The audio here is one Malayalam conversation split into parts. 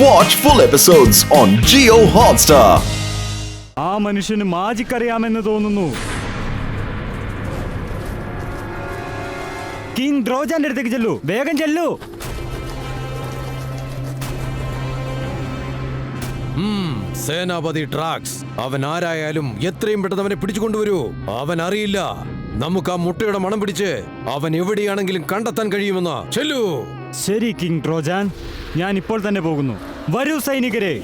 Watch full episodes on Jio Hotstar. ആ മനുഷ്യന് മാജിക് അറിയാമെന്ന് തോന്നുന്നു. കിങ് ഡ്രോജാന്റെ അടുത്തേക്ക് ചെല്ലൂ, വേഗം ചെല്ലൂ. സേനാപതി ഡ്രാക്സ്, അവൻ ആരായാലും എത്രയും പെട്ടെന്ന് അവനെ പിടിച്ചുകൊണ്ടുവരൂ. അവൻ അറിയില്ല നമുക്ക് ആ മുട്ടയുടെ മണം പിടിച്ച് അവൻ എവിടെയാണെങ്കിലും കണ്ടെത്താൻ കഴിയുമെന്ന്. ചെല്ലൂ. ശരി കിങ് ട്രോജാൻ, ഞാൻ ഇപ്പോൾ തന്നെ പോകുന്നു. വരൂ സൈനികരെ.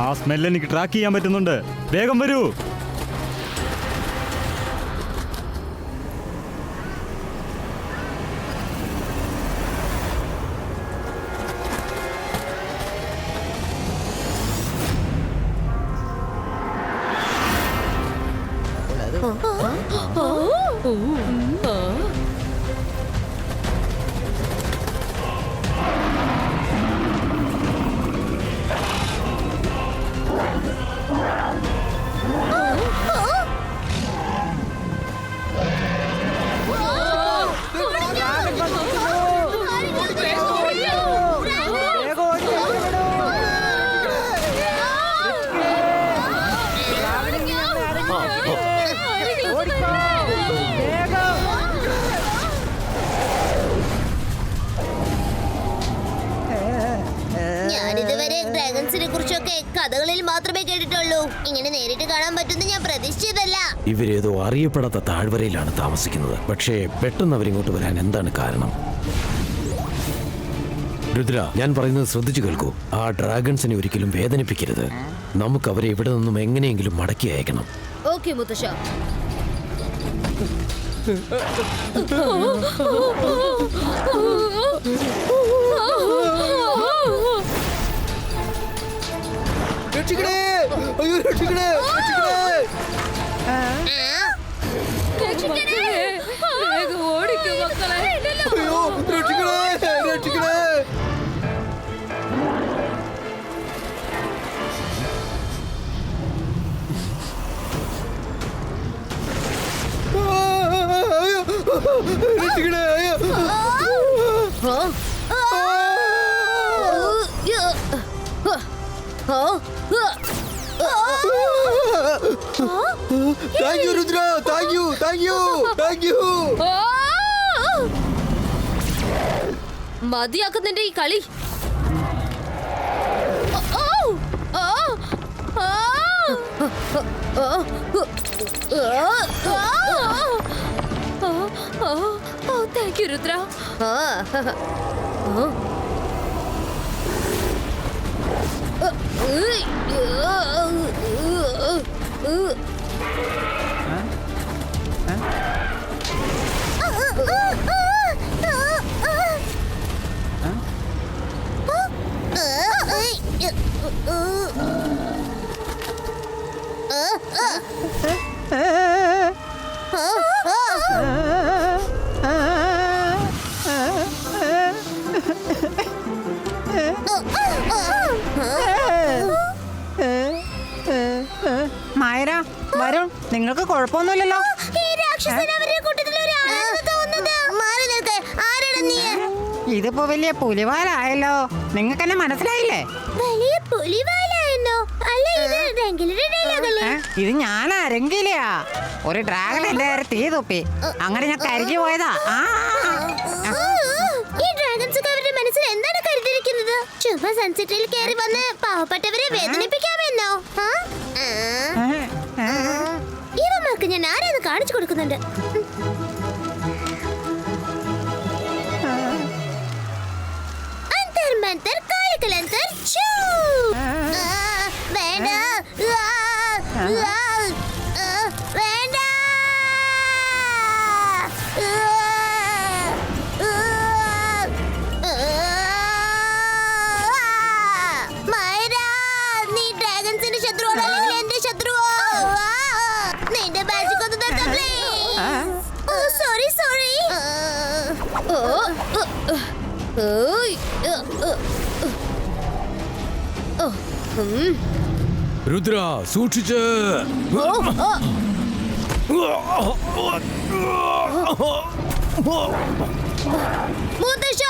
ആ സ്മെൽ എനിക്ക് ട്രാക്ക് ചെയ്യാൻ പറ്റുന്നുണ്ട്. വേഗം വരൂ. ഞാനിതുവരെ ഡ്രാഗൺസിനെ കുറിച്ചൊക്കെ കഥകളിൽ മാത്രമേ കേട്ടിട്ടുള്ളൂ. ഇങ്ങനെ നേരിട്ട് കാണാൻ പറ്റുന്ന ഞാൻ പ്രതീക്ഷിച്ചതല്ല. ഇവരേതോ അറിയപ്പെടാത്ത താഴ്വരയിലാണ് താമസിക്കുന്നത്. പക്ഷേ പെട്ടെന്ന് അവരിങ്ങോട്ട് വരാൻ എന്താണ് കാരണം? രുദ്ര, ഞാൻ പറയുന്നത് ശ്രദ്ധിച്ചു കേൾക്കൂ. ആ ഡ്രാഗൺസിനെ ഒരിക്കലും വേദനിപ്പിക്കരുത്. നമുക്ക് അവരെ ഇവിടെ നിന്നും എങ്ങനെയെങ്കിലും മടക്കി അയക്കണം. ഓക്കേ മുത്തശ്ശ. Thank you, Rudra. Thank you. Thank you. Thank you. മതിയാക്കുന്നുണ്ട് ഈ കളി. Thank you Rudra. മായര, വരുൺ, നിങ്ങൾക്ക് കുഴപ്പമൊന്നുമില്ലല്ലോ? ഇതിപ്പോ വലിയ പുലിവാലായല്ലോ. നിങ്ങൾക്ക് എന്നെ മനസ്സിലായില്ലേ? വലിയ പുലിവാലായെന്നോ? അല്ല, ഇത് ഞാനാ, രംഗീലയാ. ഒരു ഡ്രാഗൺ എന്റെ നേരെ തീ തുപ്പി. അങ്ങനെ ഞാൻ കരിഞ്ഞു പോയതാ. ഈ ഡ്രാഗൺസ് അവരുടെ മനസ്സിൽ എന്താണ് കരുതിയിരിക്കുന്നത്? ചുമ്മാ സൺസെറ്റിൽ കയറി വന്ന് പാവപ്പെട്ടവരെ വേദനിപ്പിക്കാമെന്നോ? ഇവന്മാർക്ക് ഞാൻ ആരാന്ന് കാണിച്ചു കൊടുക്കുന്നുണ്ട്. അന്തർ മന്തർ കാലിക്കലന്തർ ചൂ. വേണ്ട, വേണ്ട. മൈര, നീ ഡ്രാഗൺസിന്റെ ശത്രുവാണോ അല്ലെങ്കിൽ എന്റെ ശത്രുവോ? നിന്റെ മാജിക് ഒന്ന് നിർത്താം പ്ലീസ്. Sorry sorry. രുദ്ര സൂക്ഷിച്ച്. മുത്തശ്ശ!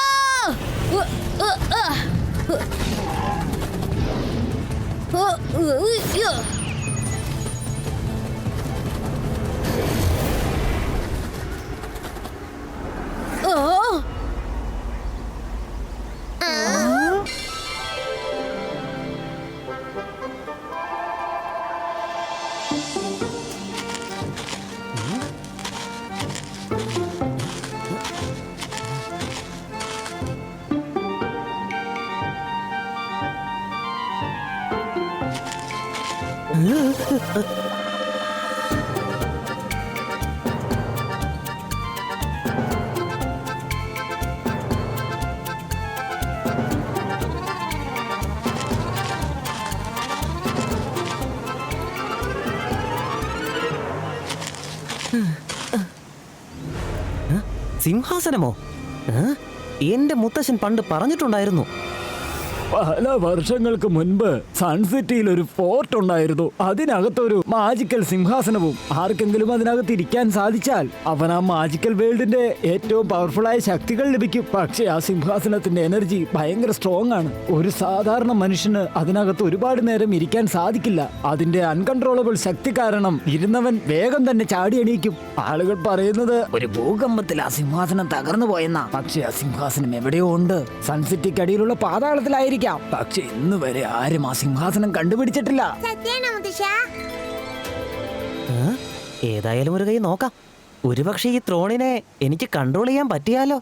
സിംഹാസനമോ? എന്റെ മുത്തശ്ശൻ പണ്ട് പറഞ്ഞിട്ടുണ്ടായിരുന്നു. പല വർഷങ്ങൾക്ക് മുൻപ് സൺസിറ്റിയിൽ ഒരു ഫോർട്ട് ഉണ്ടായിരുന്നു. അതിനകത്തൊരു മാജിക്കൽ സിംഹാസനവും. ആർക്കെങ്കിലും അതിനകത്ത് ഇരിക്കാൻ സാധിച്ചാൽ അവൻ ആ മാജിക്കൽ വേൾഡിന്റെ ഏറ്റവും പവർഫുൾ ആയ ശക്തികൾ ലഭിക്കും. പക്ഷേ ആ സിംഹാസനത്തിന്റെ എനർജി ഭയങ്കര സ്ട്രോങ് ആണ്. ഒരു സാധാരണ മനുഷ്യന് അതിനകത്ത് ഒരുപാട് നേരം ഇരിക്കാൻ സാധിക്കില്ല. അതിന്റെ അൺകൺട്രോളബിൾ ശക്തി കാരണം ഇരുന്നവൻ വേഗം തന്നെ ചാടി എണീക്കും. ആളുകൾ പറയുന്നത് ഒരു ഭൂകമ്പത്തിൽ ആ സിംഹാസനം തകർന്നു പോയെന്നാ. പക്ഷേ ആ സിംഹാസനം എവിടെയോ ഉണ്ട്. സൺസിറ്റിക്കടിയിലുള്ള പാതാളത്തിലായിരിക്കും. പക്ഷെ ഇന്ന് വരെ ആരും ആ സിംഹാസനം കണ്ടുപിടിച്ചിട്ടില്ല. ഏതായാലും ഒരു കൈ നോക്കാം. ഒരുപക്ഷെ ഈ ത്രോണിനെ എനിക്ക് കൺട്രോൾ ചെയ്യാൻ പറ്റിയാലോ.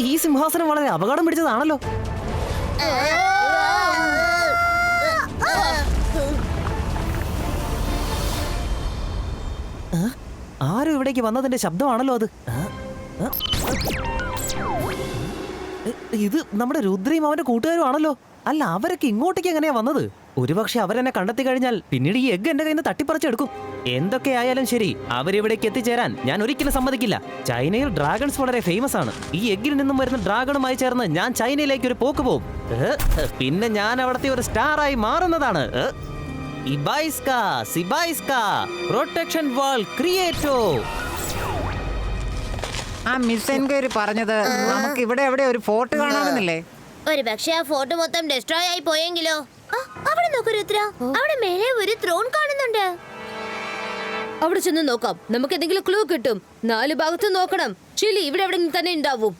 ഈ സിംഹാസനം വളരെ അപകടം പിടിച്ചതാണല്ലോ. ആരും ഇവിടേക്ക് വന്നതിന്റെ ശബ്ദമാണല്ലോ അത്. ഇത് നമ്മുടെ രുദ്രയും അവന്റെ കൂട്ടുകാരും ആണല്ലോ. അല്ല, അവരൊക്കെ ഇങ്ങോട്ടേക്ക് എങ്ങനെയാ വന്നത്? ഒരുപക്ഷെ അവരെന്നെ കണ്ടെത്തി കഴിഞ്ഞാൽ പിന്നീട് ഈ എഗ് എന്റെ കയ്യിൽ നിന്ന് തട്ടിപ്പറിച്ചെടുക്കും. എന്തൊക്കെയായാലും ശരി, അവരിവിടേക്ക് എത്തിച്ചേരാൻ ഞാൻ ഒരിക്കലും സമ്മതിക്കില്ല. ചൈനയിൽ ഡ്രാഗൺസ് വളരെ ഫേമസ് ആണ്. ഈ എഗ്ഗിൽ നിന്നും വരുന്ന ഡ്രാഗണുമായി ചേർന്ന് ഞാൻ ചൈനയിലേക്ക് ഒരു പോക്ക് പോകും. പിന്നെ ഞാൻ അവിടുത്തെ ഒരു സ്റ്റാറായി മാറുന്നതാണ്. ഇബൈസ്ക, സിബൈസ്ക, പ്രൊട്ടക്ഷൻ വാൾ ക്രിയേറ്റോ. ആ മിസ് എൻക്വയറി പറഞ്ഞത് നമുക്ക് ഇവിടെ എവിടെ ഒരു ഫോർട്ട് കാണാമെന്നില്ലേ? ഒരു പക്ഷെ ആ ഫോർട്ട് മൊത്തം ഡെസ്ട്രോയ് ആയി പോയെങ്കിലോ? അവിടെ നോക്കൂ രുദ്ര, അവിടെ മേലെ ഒരു ത്രോൺ കാണുന്നുണ്ട്. അവിടെ ചെന്ന് നോക്കാം. നമുക്ക് എന്തെങ്കിലും ക്ലൂ കിട്ടും. 4 ഭാഗത്ത് നോക്കണം. ചിലി ഇവിടെ എവിടെ തന്നെ ഉണ്ടാവും.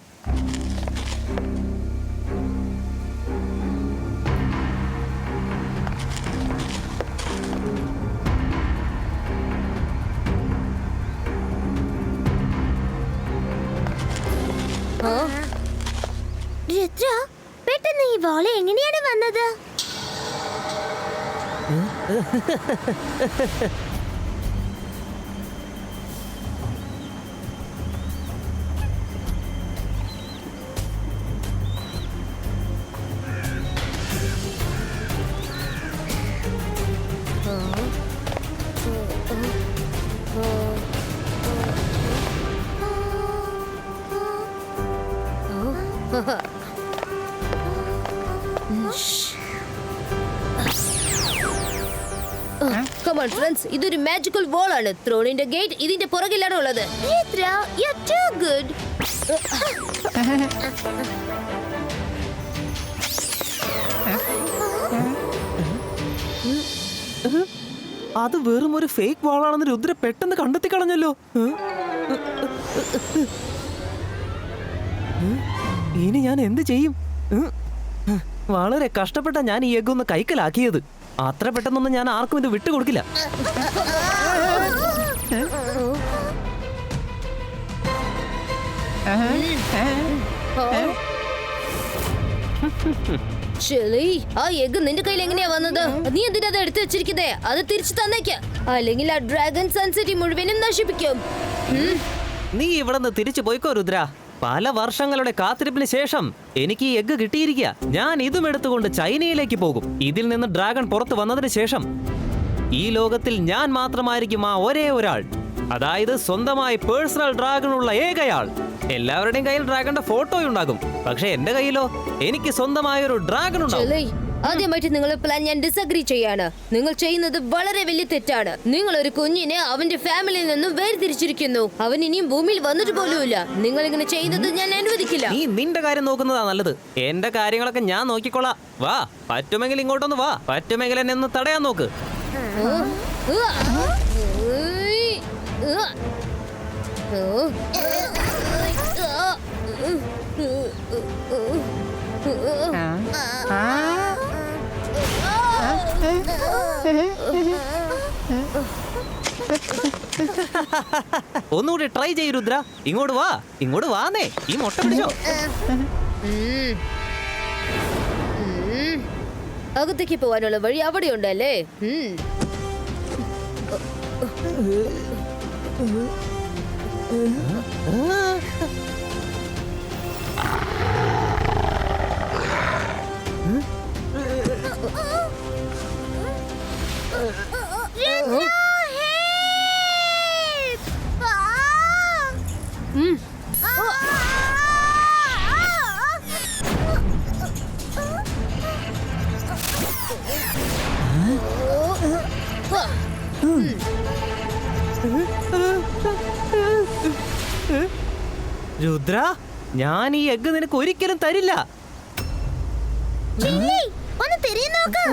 രുദ്ര, പെട്ടെന്ന് ഈ വോള എങ്ങനെയാണ് വന്നത്? Come on friends, ഇതൊരു മാജിക്കൽ വാൾ ആണ്. ത്രോണിന്റെ ഗേറ്റ് ഇതിന്റെ പുറകിലാണ് ഉള്ളത്. Rudra, you're too good. അത് വെറും ഒരു ഫേക്ക് വാളാണെന്ന് രുദ്ര പെട്ടെന്ന് കണ്ടെത്തി കളഞ്ഞല്ലോ. ഇനി ഞാൻ എന്ത് ചെയ്യും? വളരെ കഷ്ടപ്പെട്ട ഞാൻ ഈ എഗ്ഗ് ഒന്ന് കൈക്കലാക്കിയത്. അത്ര പെട്ടെന്നൊന്നും ഞാൻ ആർക്കും ഇത് വിട്ടുകൊടുക്കില്ല. ചിലി, ആ എഗ് നിന്റെ കയ്യിൽ എങ്ങനെയാ വന്നത്? നീ എന്തിനാ അത് എടുത്തു വെച്ചിരിക്കുന്നേ? അത് തിരിച്ചു തന്നേക്ക, അല്ലെങ്കിൽ ആ ഡ്രാഗൺ സൺസിറ്റി മുഴുവനും നശിപ്പിക്കും. നീ ഇവിടെ നിന്ന് തിരിച്ചു പോയിക്കോ രുദ്ര. പല വർഷങ്ങളുടെ കാത്തിരിപ്പിന് ശേഷം എനിക്ക് ഈ എഗ്ഗ് കിട്ടിയിരിക്കുക. ഞാൻ ഇതും എടുത്തുകൊണ്ട് ചൈനയിലേക്ക് പോകും. ഇതിൽ നിന്ന് ഡ്രാഗൺ പുറത്തു വന്നതിന് ശേഷം ഈ ലോകത്തിൽ ഞാൻ മാത്രമായിരിക്കും ആ ഒരേ ഒരാൾ, അതായത് സ്വന്തമായി പേഴ്സണൽ ഡ്രാഗൺ ഉള്ള ഏകയാൾ. എല്ലാവരുടെയും കയ്യിൽ ഡ്രാഗന്റെ ഫോട്ടോ ഉണ്ടാകും, പക്ഷെ എന്റെ കയ്യിലോ എനിക്ക് സ്വന്തമായ ഒരു ഡ്രാഗൺ ഉണ്ടാവും. ചെലൈ, ആദ്യമായിട്ട് നിങ്ങളുടെ പ്ലാൻ ഞാൻ ഡിസഗ്രി ചെയ്യാണ്. നിങ്ങൾ ചെയ്യുന്നത് വളരെ വലിയ തെറ്റാണ്. നിങ്ങൾ ഒരു കുഞ്ഞിനെ അവന്റെ ഫാമിലിയിൽ നിന്നും വേർതിരിച്ചിരിക്കുന്നു. അവൻ ഇനിയും ഭൂമിയിൽ വന്നിട്ട് പോലുമില്ല. നിങ്ങൾ ഇങ്ങനെ ചെയ്യുന്നത് ഞാൻ അനുവദിക്കില്ല. നീ നിന്റെ കാര്യം നോക്കുന്നതാ നല്ലത്. എന്റെ കാര്യങ്ങളൊക്കെ ഞാൻ നോക്കിക്കോളാം. വാ, പറ്റുമെങ്കിൽ ഇങ്ങോട്ടൊന്ന് വാ. പറ്റുമെങ്കിൽ എന്നെ ഒന്ന് തടയാൻ നോക്ക്. ഒന്നുകൂടി ട്രൈ ചെയ്യ് രുദ്ര. ഇങ്ങോട്ട് വാ, ഇങ്ങോട്ട് വാന്നേ. ഈ മുട്ട പിടിച്ചോ. അകത്തേക്ക് പോവാനുള്ള വഴി അവിടെ ഉണ്ടല്ലേ? രുദ്ര, ഞാൻ ഈ എഗ്ഗ് നിനക്ക് ഒരിക്കലും തരില്ല. ഒന്ന് തിരിഞ്ഞു നോക്ക്.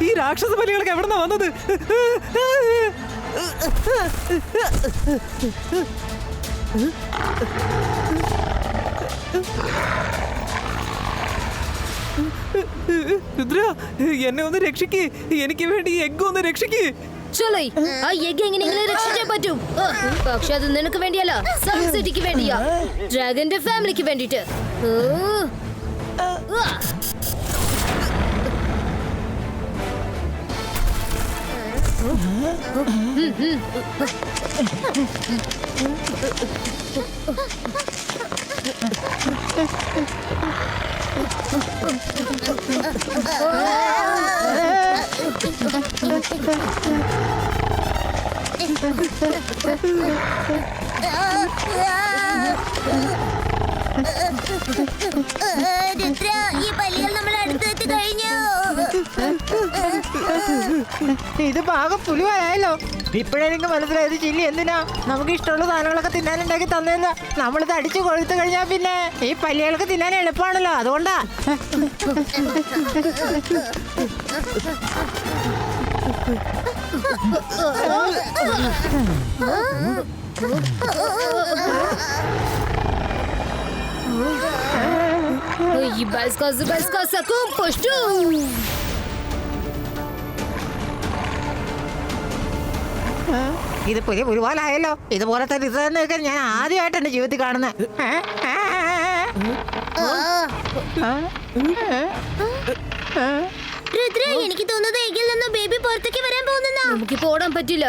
ഈ രാക്ഷസ ബലികളൊക്കെ എവിടുന്നാ വന്നത്? രുദ്ര, എന്നെ ഒന്ന് രക്ഷിക്ക്. എനിക്ക് വേണ്ടി ഈ എഗ്ഗ് ഒന്ന് രക്ഷിക്ക്. ചൊലൈ, ആ എഗ് എങ്ങനെയെങ്കിലും രക്ഷിച്ചേ പറ്റൂ. പക്ഷെ അത് നിനക്ക് വേണ്ടിയല്ല, സൺ സിറ്റിക്ക് വേണ്ടിയാ, ഡ്രാഗന്റെ ഫാമിലിക്ക് വേണ്ടിട്ട്. രുദ്ര, ഈ പല്ലികൾ നമ്മൾ അടുത്തെത്തി കഴിഞ്ഞു. ഇത് പാകം പുലിവായാലോ? ഇപ്പോഴെനിക്ക് മനസ്സിലായത് ചില്ലി എന്തിനാ നമുക്ക് ഇഷ്ടമുള്ള സാധനങ്ങളൊക്കെ തിന്നാനുണ്ടാക്കി തന്നെന്ന്. നമ്മളിത് അടിച്ചു കൊഴുത്തു കഴിഞ്ഞാൽ പിന്നെ ഈ പല്ലികൾക്ക് തിന്നാൻ എളുപ്പമാണല്ലോ, അതുകൊണ്ടാ. ഇത് പുലി പുലിവാലായല്ലോ. ഇതുപോലത്തെ ഡിസൈനൊക്കെ ഞാൻ ആദ്യമായിട്ട് എന്റെ ജീവിതത്തിൽ കാണുന്നത്. രുദ്ര, എനിക്ക് തോന്നുന്നത് എങ്കിൽ നിന്ന് ബേബി പുറത്തേക്ക് വരാൻ പോകുന്ന. നമുക്കിപ്പോ ഓടാൻ പറ്റില്ല.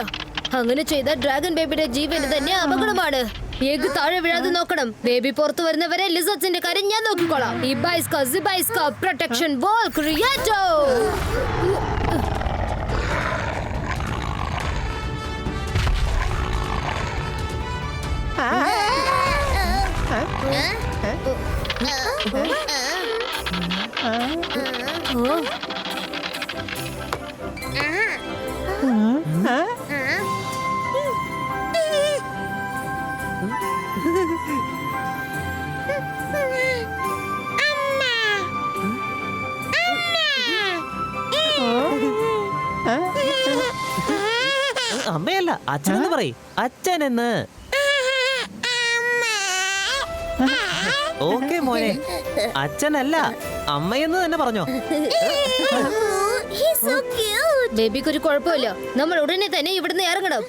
അങ്ങനെ ചെയ്ത ഡ്രാഗൺ ബേബിയുടെ ജീവന് തന്നെ അപകടമാണ്. എഗ് താഴെ വീഴാതെ നോക്കണം. ബേബി പുറത്തു വരുന്നവരെ ലിസർട്സിന്റെ കാര്യം ഞാൻ നോക്കിക്കോളാം. ഈ ബൈസ്ക പ്രൊട്ടക്ഷൻ ബോൾ ക്രിയേറ്റോ. അമ്മയല്ല, അച്ഛനെന്ന് പറയും. അച്ഛനെന്ന്. ഓക്കെ മോനെ, അച്ഛനല്ല അമ്മയെന്ന് തന്നെ പറഞ്ഞോ. ബേബിക്ക് ഒരു കുഴപ്പമില്ല. നമ്മൾ ഉടനെ തന്നെ ഇവിടുന്ന് ഇറങ്ങണം.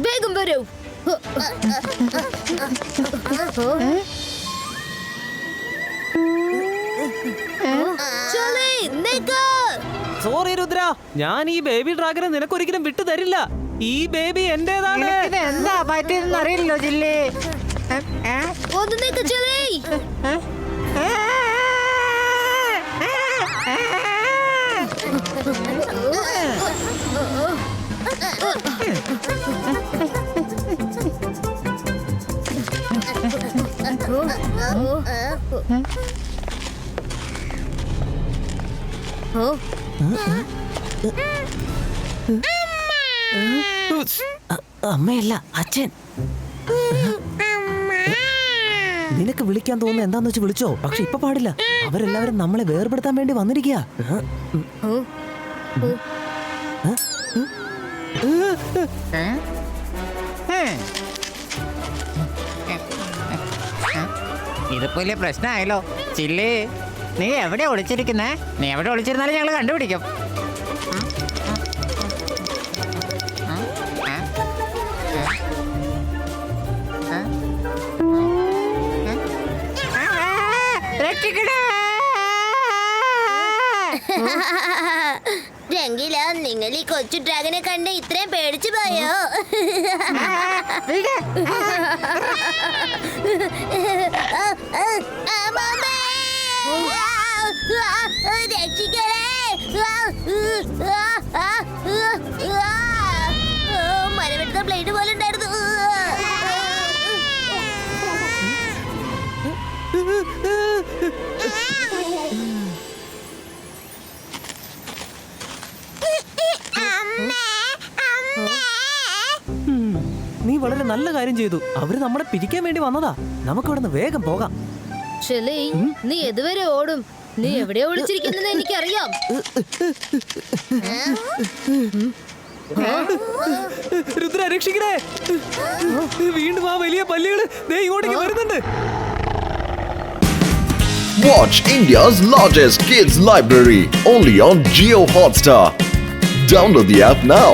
വേഗം വരൂ. സോറി രുദ്ര, ഞാൻ ഈ ബേബി ഡ്രാഗനെ നിനക്കൊരിക്കലും വിട്ടു തരില്ല. ഈ ബേബി എന്റേതാണ്. നിനക്കിത് എന്താ പറ്റിയെന്ന് അറിയില്ലോ ചില്ലി. ഒന്ന് നിക്ക് ചെലേ. അമ്മയല്ല, അച്ഛൻ. നിനക്ക് വിളിക്കാൻ തോന്നുന്ന എന്താന്ന് വെച്ച് വിളിച്ചോ, പക്ഷെ ഇപ്പൊ പാടില്ല. അവരെല്ലാവരും നമ്മളെ വേർപെടുത്താൻ വേണ്ടി വന്നിരിക്കുക. ഇതിപ്പോ വലിയ പ്രശ്നമായല്ലോ ചില്ലി. നീ എവിടെ ഒളിച്ചിരിക്കുന്നേ? നീ എവിടെ ഒളിച്ചിരുന്നാലും ഞങ്ങൾ കണ്ടുപിടിക്കും. രംഗില, നിങ്ങൾ ഈ കൊച്ചു ഡ്രാഗനെ കണ്ട് ഇത്രയും പേടിച്ചു പോയോ? രക്ഷിക്കണേ! മരവെട്ടുന്ന ബ്ലേഡ് പോലെ ഉണ്ടായിരുന്നു. നീ വളരെ നല്ല കാര്യം ചെയ്തു. അവര് നമ്മളെ പിരിക്കാൻ വേണ്ടി വന്നതാ. നമുക്ക് ഇവിടുന്ന് വേഗം പോകാം. ചെലേ, നീ എതുവരെ ഓടും? നീ എവിടെയാ ഒളിച്ചിരിക്കുന്നത് എനിക്കറിയാം. രുദ്ര, രക്ഷിക്കണേ! വീണ്ടും ആ വലിയ പല്ലികള് ദേ ഇങ്ങോട്ടേക്ക് വരുന്നുണ്ട്. Watch India's largest kids library only on Jio Hotstar. Download the app now.